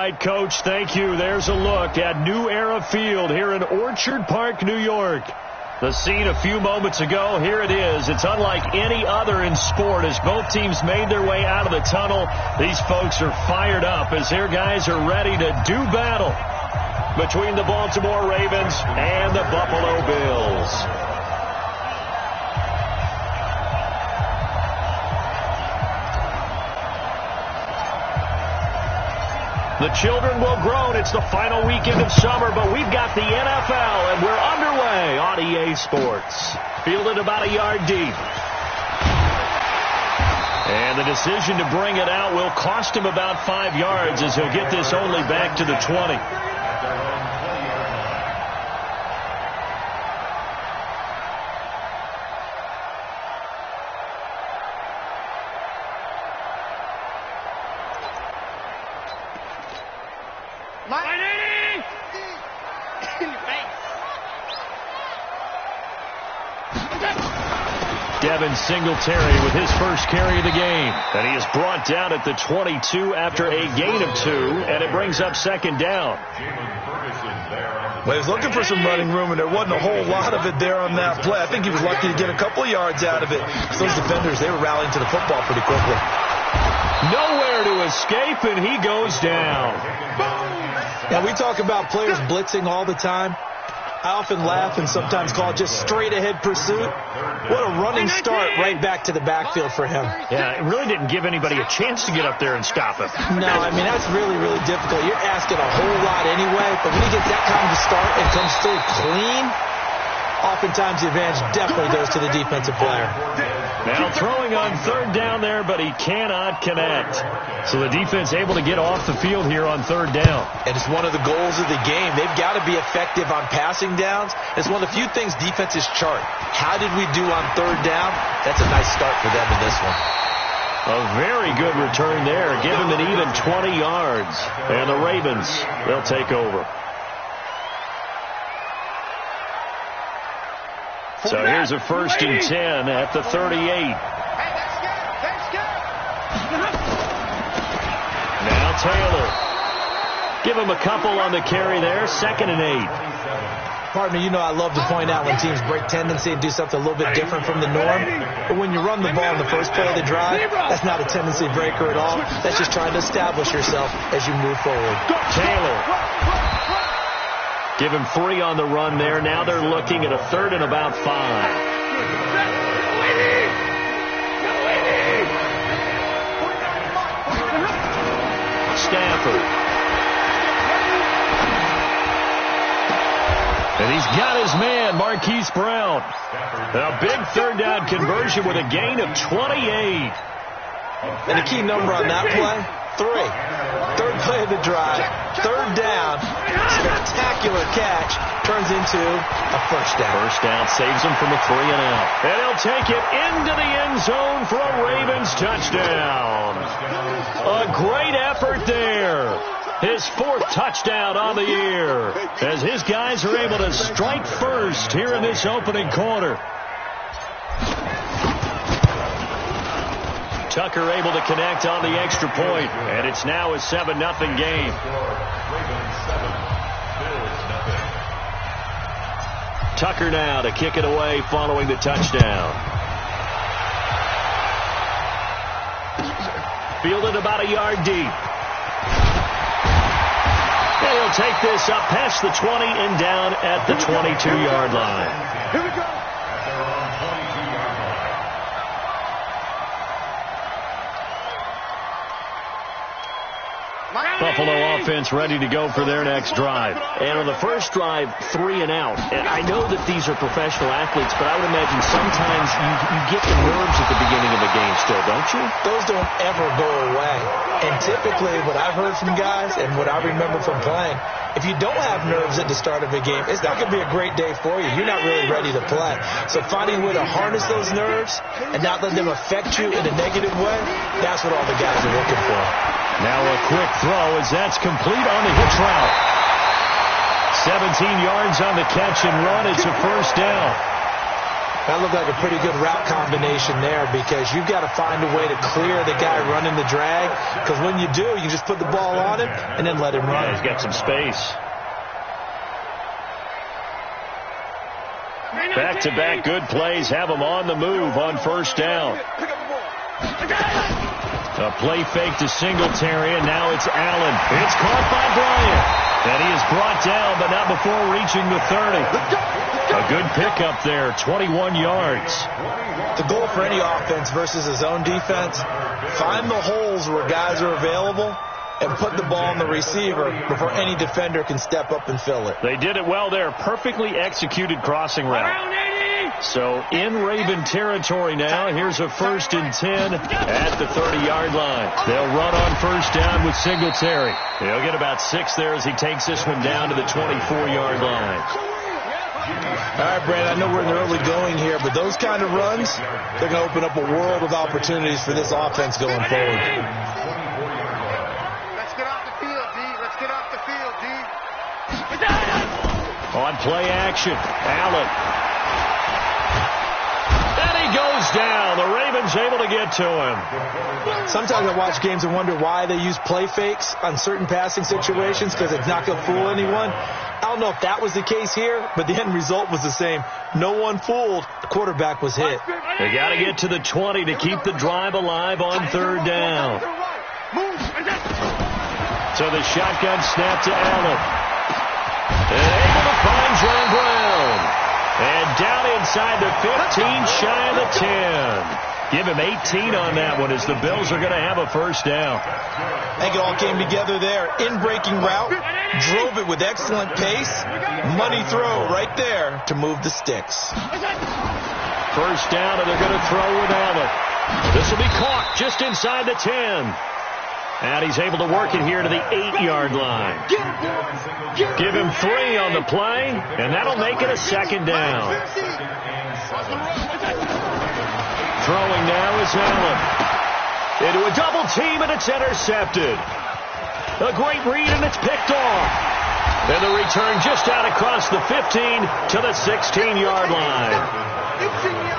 right, Coach. Thank you. There's a look at New Era Field here in Orchard Park, New York. The scene a few moments ago, here it is. It's unlike any other in sport as both teams made their way out of the tunnel. These folks are fired up as their guys are ready to do battle between the Baltimore Ravens and the Buffalo Bills. The children will groan. It's the final weekend of summer, but we've got the NFL, and we're underway on EA Sports. Fielded about a yard deep. And the decision to bring it out will cost him about 5 yards as he'll get this only back to the 20. Singletary with his first carry of the game. And he is brought down at the 22 after a gain of 2, and it brings up second down. Well, he was looking for some running room, and there wasn't a whole lot of it there on that play. I think he was lucky to get a couple of yards out of it. Those defenders, they were rallying to the football pretty quickly. Nowhere to escape, and he goes down. Now, we talk about players blitzing all the time. I often laugh and sometimes call it just straight-ahead pursuit. What a running start right back to the backfield for him. Yeah, it really didn't give anybody a chance to get up there and stop him. No, I mean, that's really, really difficult. You're asking a whole lot anyway, but when he gets that kind of start and comes through clean, oftentimes the advantage definitely goes to the defensive player. Now throwing on third down there, but he cannot connect. So the defense able to get off the field here on third down. And it's one of the goals of the game. They've got to be effective on passing downs. It's one of the few things defenses chart. How did we do on third down? That's a nice start for them in this one. A very good return there. Give him an even 20 yards. And the Ravens, they'll take over. So here's a 1st and 10 at the 38. Now Taylor. Give him a couple on the carry there. 2nd and 8. Partner, you know I love to point out when teams break tendency and do something a little bit different from the norm. But when you run the ball in the first play of the drive, that's not a tendency breaker at all. That's just trying to establish yourself as you move forward. Taylor. Give him 3 on the run there. Now they're looking at a 3rd and about 5. Stafford. And he's got his man, Marquise Brown. A big 3rd down conversion with a gain of 28. And a key number on that play, 3. 3rd play of the drive, 3rd down, spectacular catch, turns into a 1st down. 1st down saves him from a 3 and out. And he'll take it into the end zone for a Ravens touchdown. A great effort there. His 4th touchdown on the year as his guys are able to strike first here in this opening quarter. Tucker able to connect on the extra point, and it's now a 7-0 game. Tucker now to kick it away following the touchdown. Fielded about a yard deep. And he'll take this up past the 20 and down at the 22-yard line. Here we go. Buffalo offense ready to go for their next drive. And on the first drive, 3 and out. And I know that these are professional athletes, but I would imagine sometimes you get the nerves at the beginning of the game still, don't you? Those don't ever go away. And typically what I've heard from guys and what I remember from playing, if you don't have nerves at the start of a game, it's not going to be a great day for you. You're not really ready to play. So finding a way to harness those nerves and not let them affect you in a negative way, that's what all the guys are looking for. Now a quick throw as that's complete on the hitch route. 17 yards on the catch and run. It's a 1st down. That looked like a pretty good route combination there, because you've got to find a way to clear the guy running the drag, because when you do, you just put the ball on him and then let him run. Yeah, he's got some space. Back-to-back good plays have him on the move on first down. A play fake to Singletary, and now it's Allen. It's caught by Bryant. And he is brought down, but not before reaching the 30. A good pickup there, 21 yards. The goal for any offense versus his own defense, find the holes where guys are available and put the ball on the receiver before any defender can step up and fill it. They did it well there. Perfectly executed crossing route. So in Raven territory now. Here's a 1st and 10 at the 30-yard line. They'll run on first down with Singletary. He'll get about 6 there as he takes this one down to the 24-yard line. All right, Brad, I know we're in the early going here, but those kind of runs, they're going to open up a world of opportunities for this offense going forward. On play action, Allen. And he goes down. The Ravens able to get to him. Sometimes I watch games and wonder why they use play fakes on certain passing situations, because it's not going to fool anyone. I don't know if that was the case here, but the end result was the same. No one fooled. The quarterback was hit. They got to get to the 20 to keep the drive alive on third down. So the shotgun snap to Allen. And able to find John Brown. And down inside the 15, shy of the 10. Give him 18 on that one as the Bills are going to have a first down. I think it all came together there. In-breaking route, drove it with excellent pace. Money throw right there to move the sticks. First down, and they're going to throw with Allen. This will be caught just inside the 10. And he's able to work it here to the 8-yard line. Give him 3 on the play, and that'll make it a second down. Throwing now is Allen. Into a double team, and it's intercepted. A great read, and it's picked off. And the return just out across the 15 to the 16-yard line.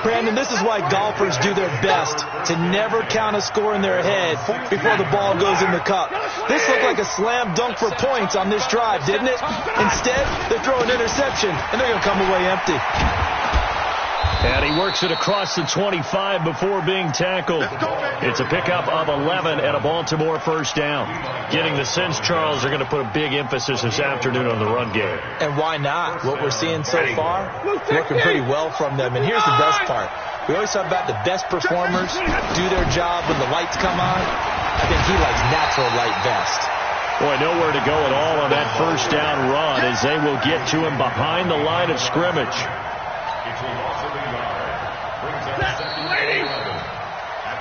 Brandon, this is why golfers do their best to never count a score in their head before the ball goes in the cup. This looked like a slam dunk for points on this drive, didn't it? Instead, they throw an interception, and they're going to come away empty. And he works it across the 25 before being tackled. It's a pickup of 11 and a Baltimore first down. Getting the sense, Charles, are going to put a big emphasis this afternoon on the run game. And why not? What we're seeing so far, working pretty well from them. And here's the best part. We always talk about the best performers do their job when the lights come on. I think he likes natural light best. Boy, nowhere to go at all on that first down run as they will get to him behind the line of scrimmage.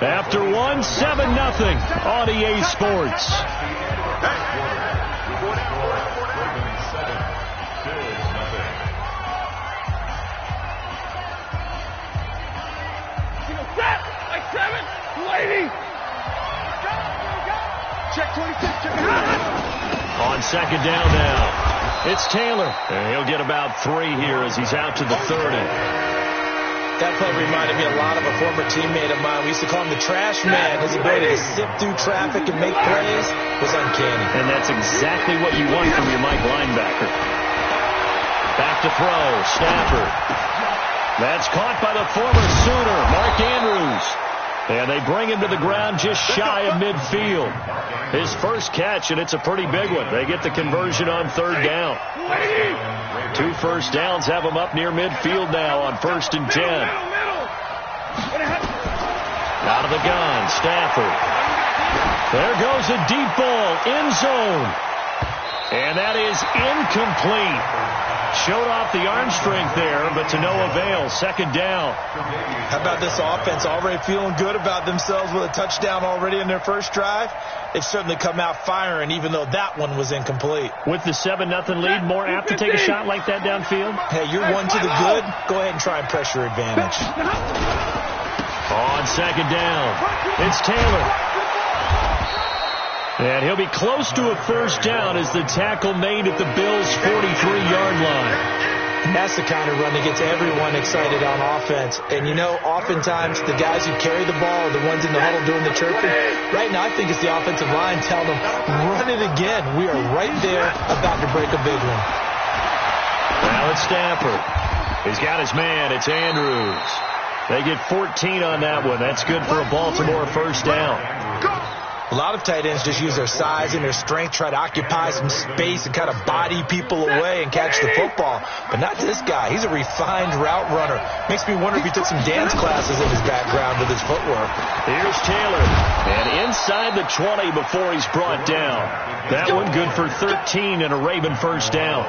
After 1, 7-0 on EA Sports. On second down now, it's Taylor. And he'll get about 3 here as he's out to the 30. That play reminded me a lot of a former teammate of mine. We used to call him the trash man. His ability to sift through traffic and make plays was uncanny. And that's exactly what you want from your Mike linebacker. Back to throw, Stafford. That's caught by the former Sooner, Mark Andrews. And they bring him to the ground just shy of midfield. His first catch, and it's a pretty big one. They get the conversion on third down. 2 first downs have them up near midfield now on 1st and 10. Out of the gun, Stafford. There goes a deep ball, end zone. And that is incomplete. Showed off the arm strength there, but to no avail. Second down. How about this offense already feeling good about themselves with a touchdown already in their first drive? They've certainly come out firing, even though that one was incomplete. With the 7-0 lead, more apt to take a shot like that downfield? Hey, you're one to the good. Go ahead and try and pressure advantage. On second down, it's Taylor. And he'll be close to a first down as the tackle made at the Bills' 43-yard line. And that's the kind of run that gets everyone excited on offense. And, you know, oftentimes the guys who carry the ball are the ones in the huddle doing the chirping. Right now, I think it's the offensive line telling them, run it again. We are right there about to break a big one. Now it's Stafford. He's got his man. It's Andrews. They get 14 on that one. That's good for a Baltimore first down. A lot of tight ends just use their size and their strength, try to occupy some space and kind of body people away and catch the football. But not this guy. He's a refined route runner. Makes me wonder if he took some dance classes in his background with his footwork. Here's Taylor. And inside the 20 before he's brought down. That one good for 13 and a Raven first down.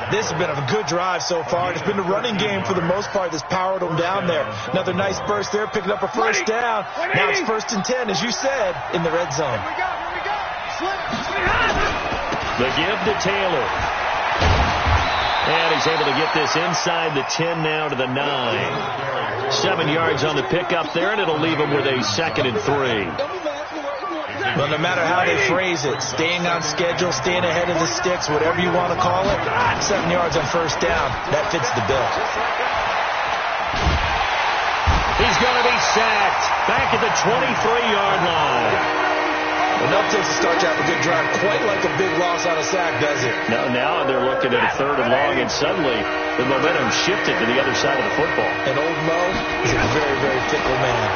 This has been a good drive so far. It's been the running game for the most part that's powered them down there. Another nice burst there, picking up a first down. Now it's 1st and 10, as you said, in the red zone. The give to Taylor. And he's able to get this inside the 10 now to the 9. 7 yards on the pickup there, and it'll leave him with a 2nd and 3. Well, no matter how they phrase it, staying on schedule, staying ahead of the sticks, whatever you want to call it, 7 yards on first down, that fits the bill. He's going to be sacked back at the 23-yard line. Enough to start you out a good drive, quite like a big loss on a sack, does it? No, now they're looking at a 3rd and long, and suddenly the momentum shifted to the other side of the football. And old Mo is a very, very fickle man.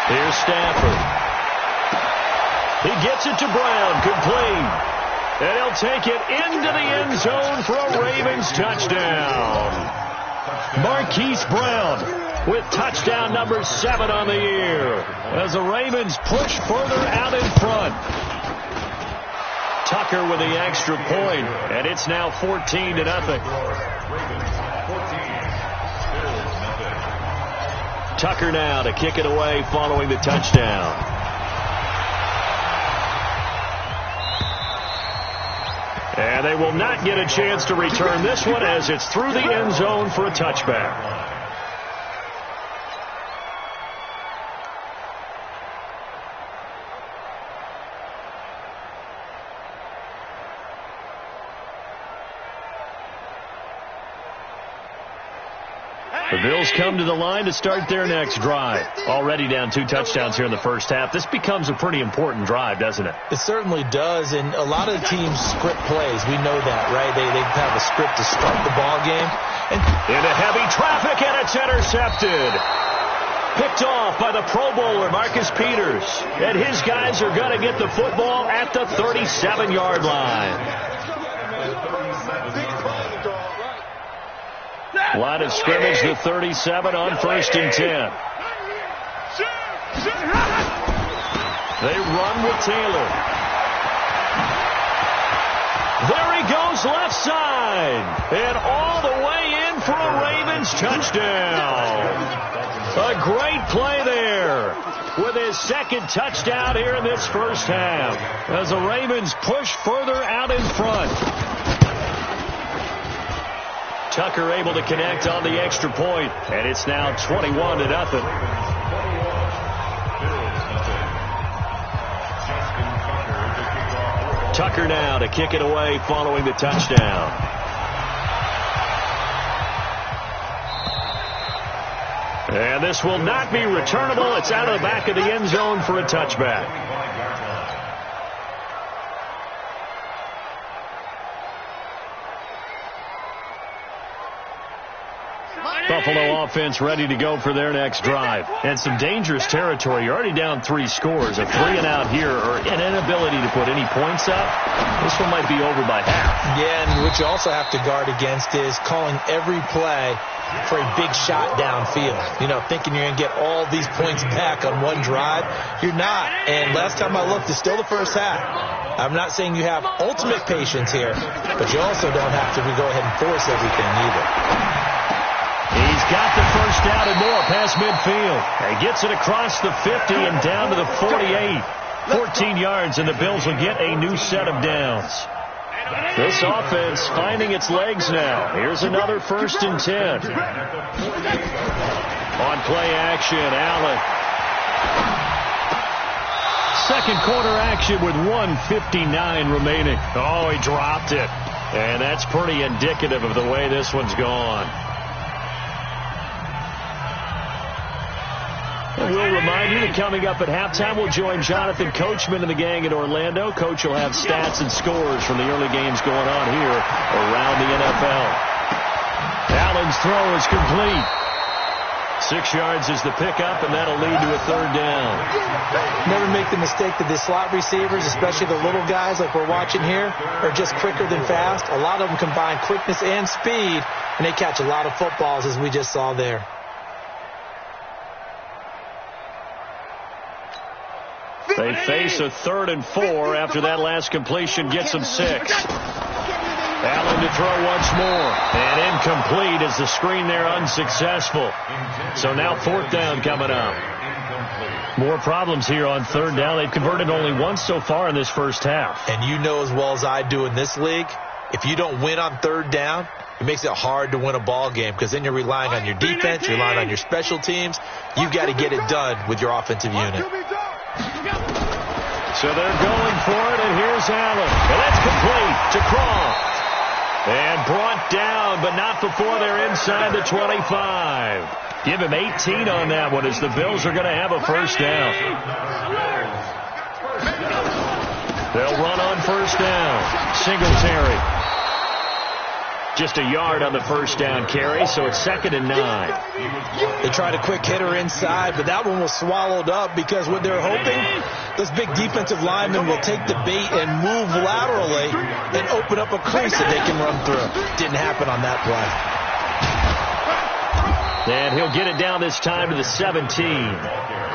Here's Stafford. He gets it to Brown, complete. And he'll take it into the end zone for a Ravens touchdown. Marquise Brown with touchdown number 7 on the year as the Ravens push further out in front. Tucker with the extra point, and it's now 14-0. Tucker now to kick it away following the touchdown. And they will not get a chance to return this one as it's through the end zone for a touchback. The Bills come to the line to start their next drive. Already down 2 touchdowns here in the first half. This becomes a pretty important drive, doesn't it? It certainly does, and a lot of the teams script plays. We know that, right? They have a script to start the ball game. And into heavy traffic, and it's intercepted. Picked off by the Pro Bowler, Marcus Peters. And his guys are going to get the football at the 37-yard line. Line of scrimmage, the 37 on 1st and 10. They run with Taylor. There he goes left side. And all the way in for a Ravens touchdown. A great play there with his 2nd touchdown here in this first half as the Ravens push further out in front. Tucker able to connect on the extra point, and it's now 21-0. Tucker now to kick it away following the touchdown. And this will not be returnable. It's out of the back of the end zone for a touchback. Buffalo offense ready to go for their next drive. And some dangerous territory. You're already down 3 scores. A 3-and-out here or an inability to put any points up. This one might be over by half. Yeah, and what you also have to guard against is calling every play for a big shot downfield. You know, thinking you're going to get all these points back on one drive. You're not. And last time I looked, it's still the first half. I'm not saying you have ultimate patience here, but you also don't have to go ahead and force everything either. He's got the first down and more past midfield. And gets it across the 50 and down to the 48. 14 yards, and the Bills will get a new set of downs. This offense finding its legs now. Here's another 1st and 10. On play action, Allen. Second quarter action with 1:59 remaining. Oh, he dropped it. And that's pretty indicative of the way this one's gone. And we'll remind you that coming up at halftime, we'll join Jonathan Coachman and the gang in Orlando. Coach will have stats and scores from the early games going on here around the NFL. Allen's throw is complete. 6 yards is the pickup, and that'll lead to a third down. Never make the mistake that the slot receivers, especially the little guys like we're watching here, are just quicker than fast. A lot of them combine quickness and speed, and they catch a lot of footballs, as we just saw there. They face a 3rd and 4 after that last completion gets them 6. Allen to throw once more. And incomplete as the screen there unsuccessful. So now 4th down coming up. More problems here on 3rd down. They've converted only once so far in this first half. And you know as well as I do in this league, if you don't win on 3rd down, it makes it hard to win a ball game because then you're relying on your defense, you're relying on your special teams. You've got to get it done with your offensive unit. So they're going for it, and here's Allen. And that's complete to Croft. And brought down, but not before they're inside the 25. Give him 18 on that one as the Bills are going to have a first down. They'll run on first down. Singletary. Just a yard on the first down carry, so it's 2nd and 9. They tried a quick hitter inside, but that one was swallowed up because what they're hoping, those big defensive linemen will take the bait and move laterally and open up a crease that they can run through. Didn't happen on that play. And he'll get it down this time to the 17.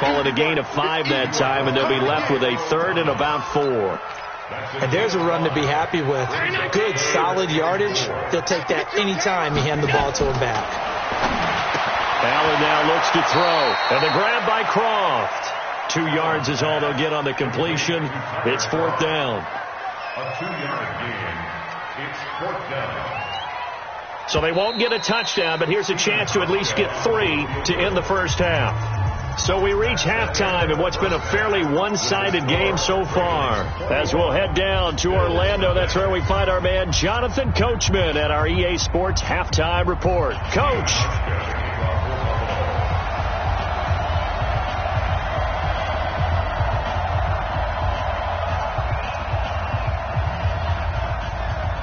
Call it a gain of 5 that time, and they'll be left with a 3rd and about 4. And there's a run to be happy with. Good, solid yardage. They'll take that any time you hand the ball to him back. Allen now looks to throw. And the grab by Croft. 2 yards is all they'll get on the completion. It's 4th down. A 2-yard gain. It's 4th down. So they won't get a touchdown, but here's a chance to at least get 3 to end the first half. So we reach halftime in what's been a fairly one-sided game so far. As we'll head down to Orlando, that's where we find our man Jonathan Coachman at our EA Sports Halftime Report. Coach.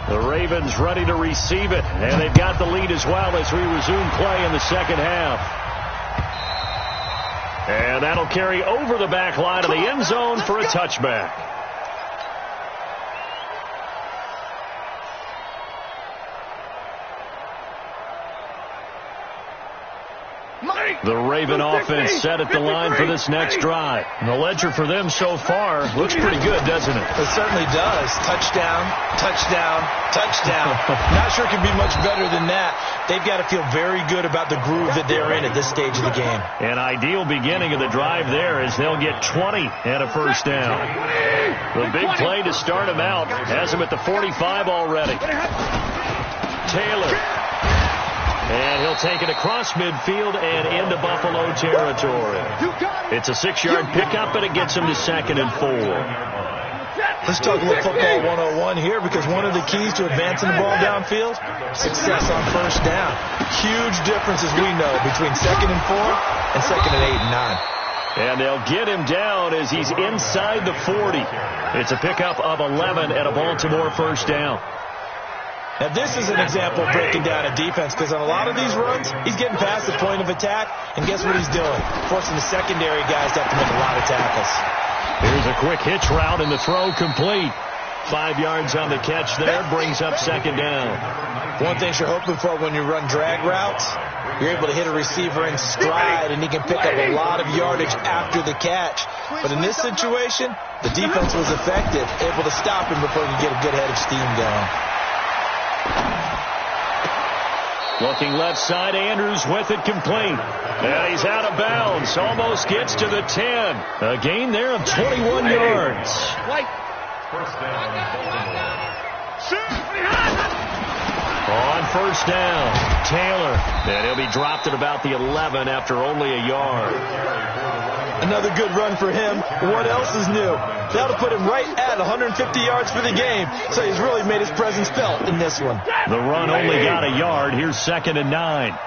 The Ravens ready to receive it, and they've got the lead as well as we resume play in the second half. And that'll carry over the back line of the end zone for a touchback. The Raven offense set at the line for this next drive. And the ledger for them so far looks pretty good, doesn't it? It certainly does. Touchdown, touchdown, touchdown. Not sure it can be much better than that. They've got to feel very good about the groove that they're in at this stage of the game. An ideal beginning of the drive there as they'll get 20 and a first down. The big play to start them out has them at the 45 already. Taylor. And he'll take it across midfield and into Buffalo territory. It's a 6-yard pickup, but it gets him to 2nd and 4. Let's talk a little football 101 here because one of the keys to advancing the ball downfield, success on first down. Huge difference, as we know, between 2nd and 4 and 2nd and 8 and 9. And they'll get him down as he's inside the 40. It's a pickup of 11 and a Baltimore first down. Now, this is an example of breaking down a defense because on a lot of these runs, he's getting past the point of attack, and guess what he's doing? Forcing the secondary guys to have to make a lot of tackles. Here's a quick hitch route, and the throw complete. 5 yards on the catch there, brings up 2nd down. One thing you're hoping for when you run drag routes, you're able to hit a receiver in stride, and he can pick up a lot of yardage after the catch. But in this situation, the defense was effective, able to stop him before he could get a good head of steam going. Looking left side, Andrews with it complete. And he's out of bounds. Almost gets to the 10. A gain there of 21 yards. First down, Baltimore. On first down, Taylor. And he'll be dropped at about the 11 after only a yard. Another good run for him. What else is new? That'll put him right at 150 yards for the game, so he's really made his presence felt in this one. The run only got a yard. Here's 2nd and 9.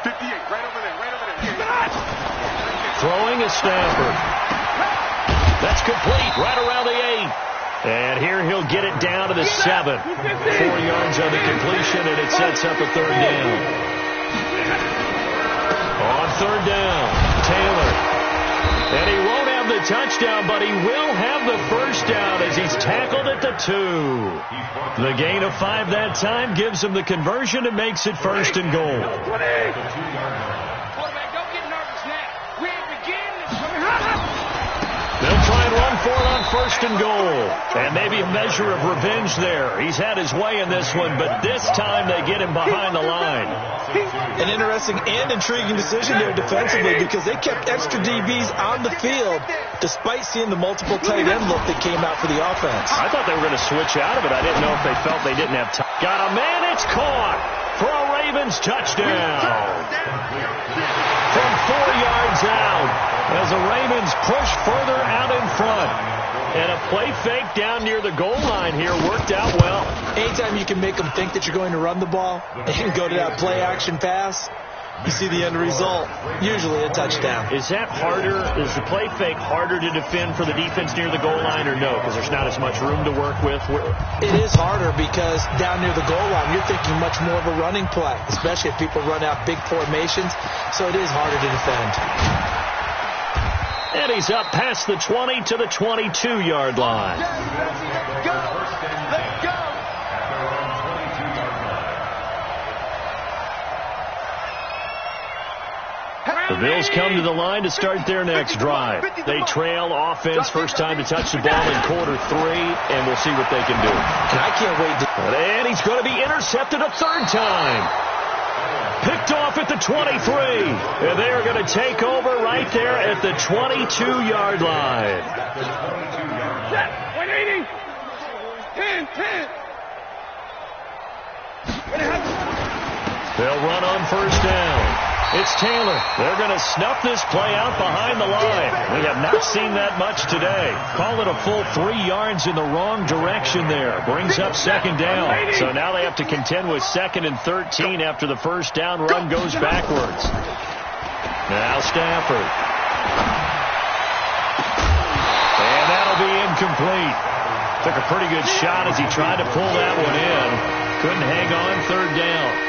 58, right over there. Throwing is Stafford. That's complete, right around the 8. And here he'll get it down to the 7. 4 yards on the completion, and it sets up a 3rd down. On 3rd down, Taylor. And he won't have the touchdown, but he will have the 1st down as he's tackled at the 2. The gain of 5 that time gives him the conversion and makes it 1st and goal. Quarterback, don't get nervous now. We ain't beginning. They'll try and run for it on 1st and goal. And maybe a measure of revenge there. He's had his way in this one, but this time they get him behind the line. An interesting and intriguing decision there defensively because they kept extra DBs on the field despite seeing the multiple tight end look that came out for the offense. I thought they were going to switch out of it. I didn't know if they felt they didn't have time. Got a man, it's caught for a Ravens touchdown. From 4 yards out as the Ravens push further out in front. And a play fake down near the goal line here worked out well. Anytime you can make them think that you're going to run the ball and go to that play-action pass, you see the end result, usually a touchdown. Is that harder? Is the play fake harder to defend for the defense near the goal line or no? Because there's not as much room to work with? It is harder because down near the goal line, you're thinking much more of a running play, especially if people run out big formations. So it is harder to defend. And he's up past the 20 to the 22-yard line. Let's go. The Bills come to the line to start their next drive. They trail offense, first time to touch the ball in quarter 3, and we'll see what they can do. And I can't wait to... And he's going to be intercepted a 3rd time. Picked off at the 23. And they are going to take over right there at the 22-yard line. 180. 10. They'll run on 1st down. It's Taylor. They're going to snuff this play out behind the line. We have not seen that much today. Call it a full 3 yards in the wrong direction there. Brings up 2nd down. So now they have to contend with 2nd and 13 after the 1st down run goes backwards. Now Stafford. And that'll be incomplete. Took a pretty good shot as he tried to pull that one in. Couldn't hang on 3rd down.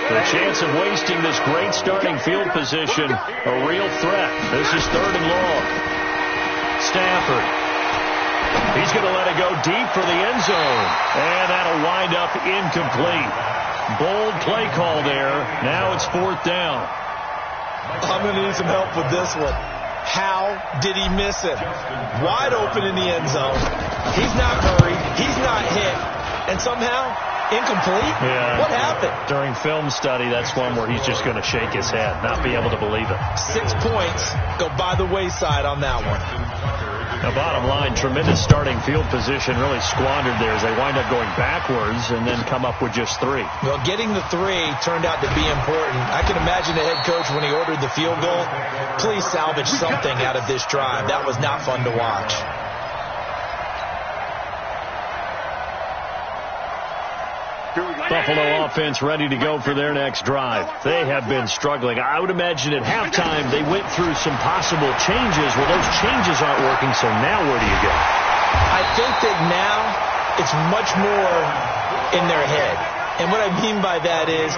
The chance of wasting this great starting field position, a real threat. This is 3rd and long. Stafford. He's going to let it go deep for the end zone. And that'll wind up incomplete. Bold play call there. Now it's 4th down. I'm going to need some help with this one. How did he miss it? Wide open in the end zone. He's not hurried. He's not hit. And somehow... incomplete? Yeah. What happened? During film study, that's one where he's just going to shake his head, not be able to believe it. 6 points go by the wayside on that one. Now, bottom line, tremendous starting field position really squandered there as they wind up going backwards and then come up with just 3. Well, getting the 3 turned out to be important. I can imagine the head coach when he ordered the field goal. Please salvage something out of this drive. That was not fun to watch. Buffalo offense ready to go for their next drive. They have been struggling. I would imagine at halftime they went through some possible changes. Well, those changes aren't working, so now where do you go? I think that now it's much more in their head. And what I mean by that is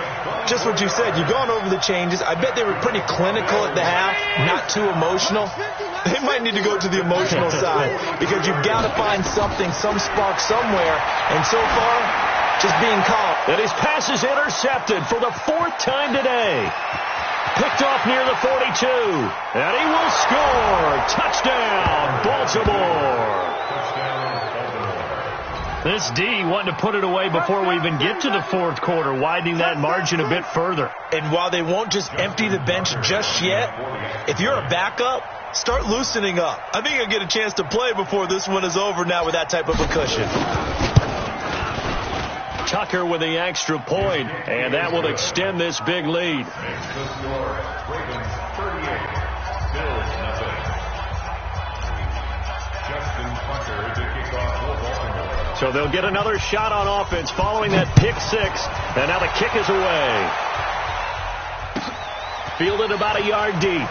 just what you said. You've gone over the changes. I bet they were pretty clinical at the half, not too emotional. They might need to go to the emotional side because you've got to find something, some spark somewhere. And so far, just being calm. And his pass is intercepted for the 4th time today. Picked off near the 42. And he will score. Touchdown, Baltimore. This D wanting to put it away before we even get to the 4th quarter, widening that margin a bit further. And while they won't just empty the bench just yet, if you're a backup, start loosening up. I think you'll get a chance to play before this one is over now with that type of a cushion. Tucker with the extra point, and that will extend this big lead. Makes the score. Ravens 38, Bills nothing. So they'll get another shot on offense following that pick six. And now the kick is away. Fielded about a yard deep.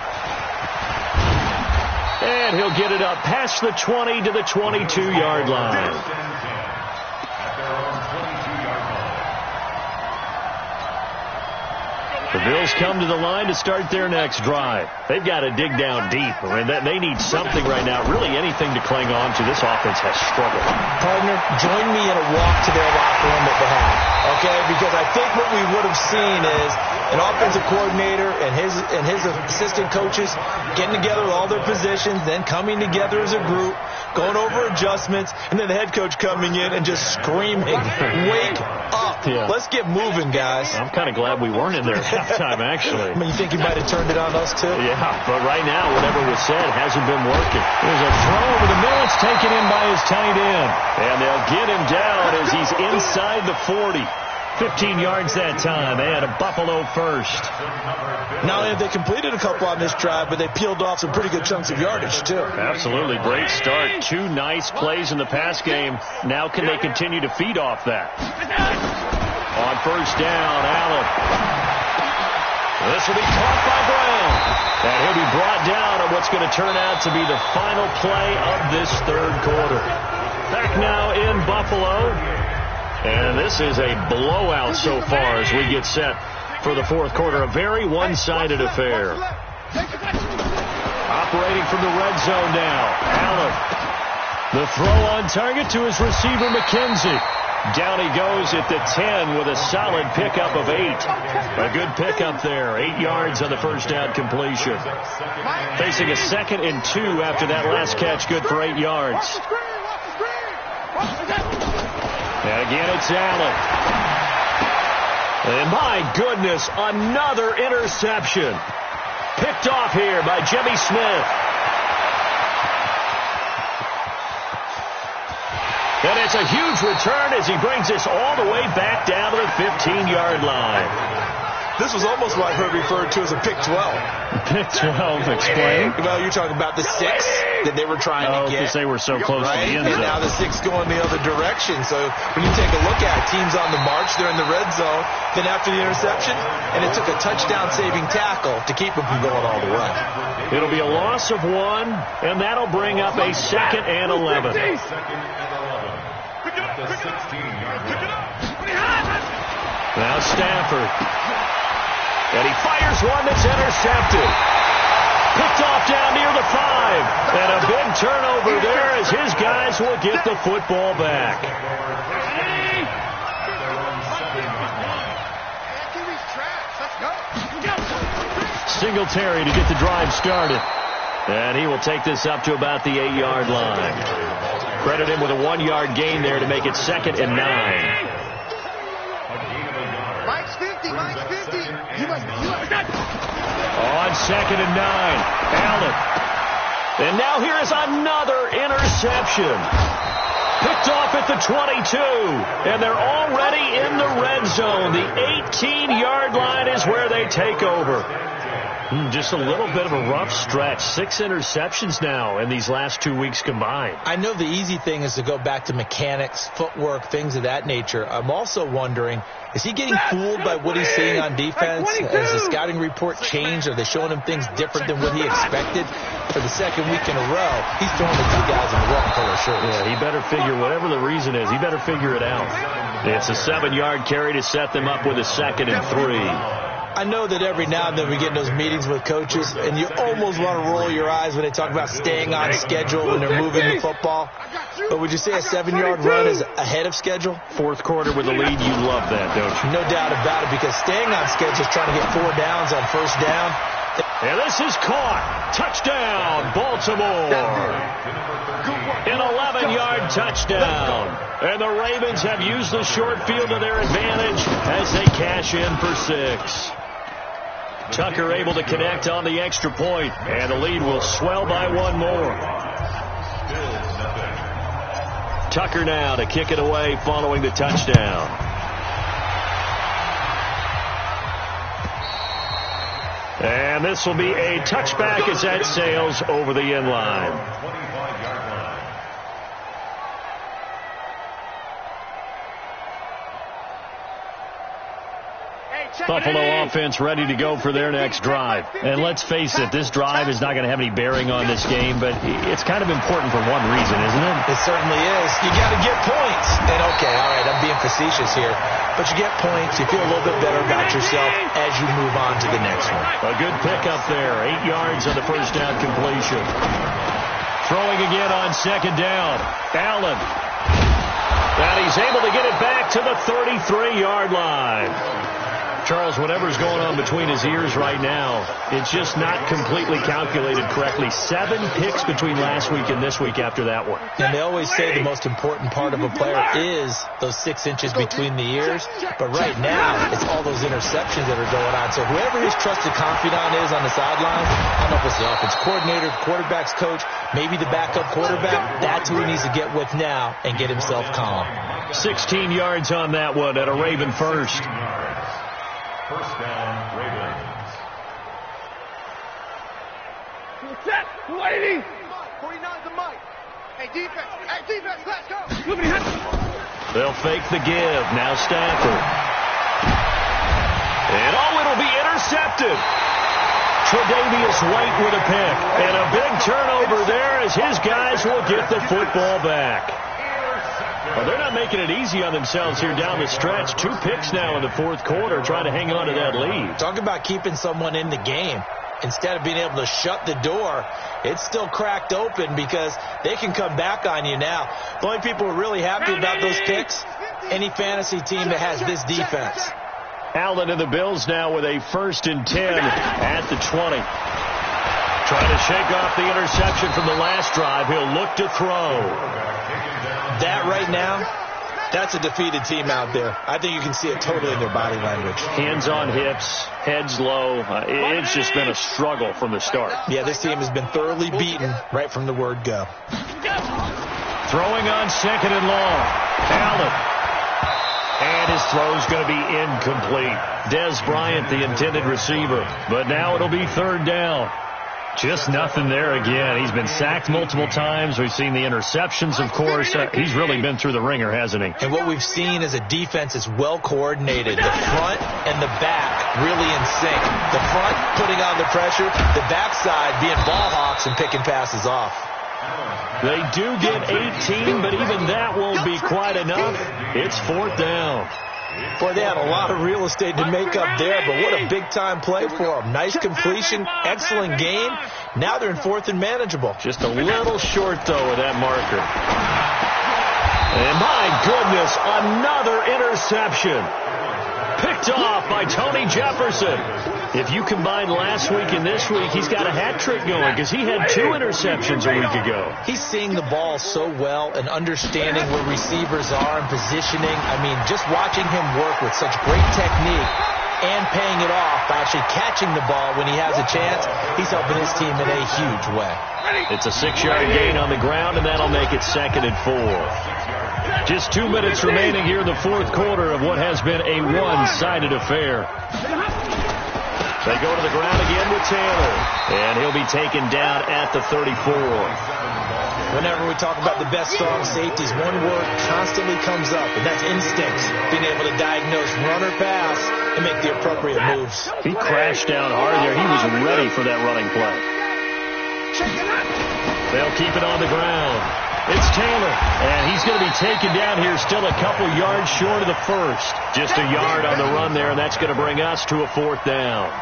And he'll get it up past the 20 to the 22-yard line. The Bills come to the line to start their next drive. They've got to dig down deep. I mean, they need something right now, really anything to cling on to. This offense has struggled. Partner, join me in a walk to their locker room that they have, okay? Because I think what we would have seen is an offensive coordinator and his assistant coaches getting together with all their positions, then coming together as a group, going over adjustments, and then the head coach coming in and just screaming, wake up. Yeah. Let's get moving, guys. I'm kind of glad we weren't in there at halftime, actually. I mean, you think he might have turned it on us, too? Yeah, but right now, whatever was said hasn't been working. There's a throw over the middle. It's taken in by his tight end. And they'll get him down as he's inside the 40. 15 yards that time, and a Buffalo first. Not only have they completed a couple on this drive, but they peeled off some pretty good chunks of yardage, too. Absolutely. Great start. 2 nice plays in the pass game. Now can they continue to feed off that? On first down, Allen. This will be caught by Brown. And he'll be brought down on what's going to turn out to be the final play of this third quarter. Back now in Buffalo. And this is a blowout so far as we get set for the fourth quarter. A very one-sided affair. Operating from the red zone now. Allen. The throw on target to his receiver, McKenzie. Down he goes at the 10 with a solid pickup of 8. A good pickup there. 8 yards on the first down completion. Facing a 2nd and 2 after that last catch. Good for 8 yards. And again, it's Allen. And my goodness, another interception. Picked off here by Jimmy Smith. And it's a huge return as he brings us all the way back down to the 15-yard line. This was almost what I heard referred to as a pick 12. Pick 12, explain. Well, you're talking about the 6 that they were trying to get. Because they were so close to the end zone. And now the 6 going the other direction. So when you take a look at it, teams on the march, they're in the red zone. Then after the interception, and it took a touchdown-saving tackle to keep them from going all the way. It'll be a loss of 1, and that'll bring up a 2nd and 11. Now Stafford. And he fires one that's intercepted. Picked off down near the 5. And a big turnover there as his guys will get the football back. Singletary to get the drive started. And he will take this up to about the 8-yard line. Credit him with a 1-yard gain there to make it 2nd and 9. Mike's 50. On 2nd and 9, Allen. And now here is another interception. Picked off at the 22. And they're already in the red zone. The 18-yard line is where they take over. Just a little bit of a rough stretch. 6 interceptions now in these last 2 weeks combined. I know the easy thing is to go back to mechanics, footwork, things of that nature. I'm also wondering, is he getting fooled by what he's seeing on defense? Has the scouting report changed? Are they showing him things different than what he expected? For the 2nd week in a row, he's throwing the 2 guys in the wrong color shirts. Yeah, he better figure, whatever the reason is, he better figure it out. It's a 7-yard carry to set them up with a 2nd and 3. I know that every now and then we get in those meetings with coaches, and you almost want to roll your eyes when they talk about staying on schedule when they're moving the football. But would you say a 7-yard run is ahead of schedule? Fourth quarter with the lead, you love that, don't you? No doubt about it, because staying on schedule is trying to get 4 downs on first down. And this is caught. Touchdown, Baltimore. An 11-yard touchdown. And the Ravens have used the short field to their advantage as they cash in for 6. Tucker able to connect on the extra point, and the lead will swell by 1 more. Tucker now to kick it away following the touchdown. And this will be a touchback as that sails over the end line. Buffalo offense ready to go for their next drive. And let's face it, this drive is not going to have any bearing on this game, but it's kind of important for one reason, isn't it? It certainly is. You got to get points. And okay, all right, I'm being facetious here, but you get points, you feel a little bit better about yourself as you move on to the next one. A good pickup there, 8 yards on the first down completion. Throwing again on second down. Allen. And he's able to get it back to the 33-yard line. Charles, whatever's going on between his ears right now, it's just not completely calculated correctly. 7 picks between last week and this week after that one. And they always say the most important part of a player is those 6 inches between the ears. But right now, it's all those interceptions that are going on. So whoever his trusted confidant is on the sideline, I don't know if it's the offense coordinator, quarterback's coach, maybe the backup quarterback, that's who he needs to get with now and get himself calm. 16 yards on that one at a Raven first. First down, Ravens. Set, lady. 49's the mic. Hey, defense, let's go. They'll fake the give. Now Stafford. And it'll be intercepted. Tre'Davious White with a pick. And a big turnover there as his guys will get the football back. Well, they're not making it easy on themselves here down the stretch. 2 picks now in the fourth quarter, trying to hang on to that lead. Talk about keeping someone in the game. Instead of being able to shut the door, it's still cracked open because they can come back on you now. The only people who are really happy about those picks, any fantasy team that has this defense. Allen and the Bills now with a 1st and 10 at the 20. Trying to shake off the interception from the last drive. He'll look to throw. That right now, that's a defeated team out there. I think you can see it totally in their body language. Hands on hips, heads low. It's just been a struggle from the start. Yeah, this team has been thoroughly beaten right from the word go. Throwing on second and long. Allen. And his throw's going to be incomplete. Dez Bryant, the intended receiver. But now it'll be 3rd down. Just nothing there again. He's been sacked multiple times. We've seen the interceptions, of course. He's really been through the ringer, hasn't he? And what we've seen is a defense is well coordinated. The front and the back really in sync. The front putting on the pressure, the backside being ball hawks and picking passes off. They do get 18, but even that won't be quite enough. It's 4th down. Boy, they had a lot of real estate to make up there, but what a big-time play for them. Nice completion, excellent game. Now they're in 4th and manageable. Just a little short, though, of that marker. And my goodness, another interception. Picked off by Tony Jefferson. If you combine last week and this week, he's got a hat trick going because he had 2 interceptions a week ago. He's seeing the ball so well and understanding where receivers are and positioning. I mean, just watching him work with such great technique and paying it off by actually catching the ball when he has a chance, he's helping his team in a huge way. It's a 6-yard gain on the ground, and that'll make it 2nd and 4. Just 2 minutes remaining here in the fourth quarter of what has been a one-sided affair. They go to the ground again with Taylor, and he'll be taken down at the 34. Whenever we talk about the best strong safeties, one word constantly comes up, and that's instincts. Being able to diagnose run or pass and make the appropriate moves. He crashed down hard there. He was ready for that running play. They'll keep it on the ground. It's Taylor, and he's going to be taken down here still a couple yards short of the first. Just a yard on the run there, and that's going to bring us to a 4th down.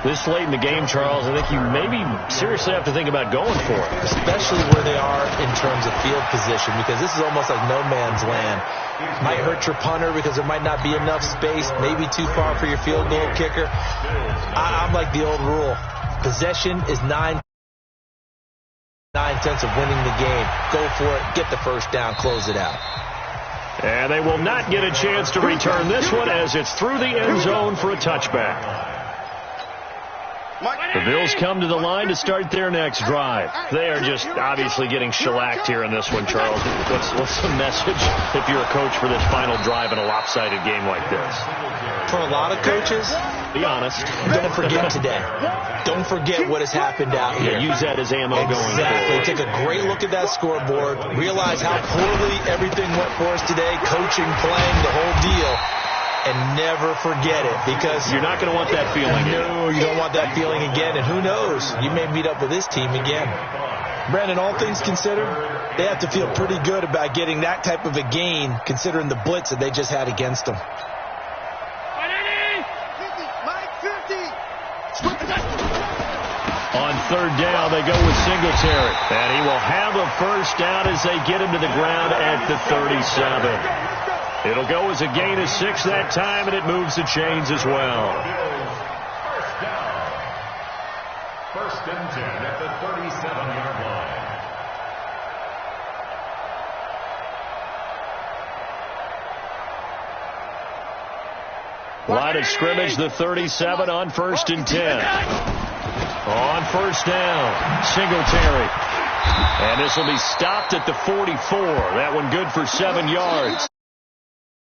This late in the game, Charles, I think you maybe seriously have to think about going for it. Especially where they are in terms of field position, because this is almost like no man's land. Might hurt your punter because there might not be enough space, maybe too far for your field goal kicker. I'm like the old rule. Possession is 9/10 of winning the game. Go for it, get the first down, close it out. And they will not get a chance to return this one as it's through the end zone for a touchback. The Bills come to the line to start their next drive. They are just obviously getting shellacked here in this one, Charles. What's the message if you're a coach for this final drive in a lopsided game like this? For a lot of coaches, be honest. Don't forget today. Don't forget what has happened out here. Yeah, use that as ammo going forward. Exactly. Take a great look at that scoreboard. Realize how poorly everything went for us today. Coaching, playing, the whole deal. and never forget it, because you're not going to want that feeling. No, you don't want that feeling again. And who knows? You may meet up with this team again. Brandon, all things considered, they have to feel pretty good about getting that type of a gain, considering the blitz that they just had against them. On third down, they go with Singletary. And he will have a first down as they get him to the ground at the 37. It'll go as a gain of 6 that time, and it moves the chains as well. First and 10 at the 37-yard line. Line of scrimmage, the 37 on first and 10. On first down, Singletary. And this will be stopped at the 44. That one good for 7 yards.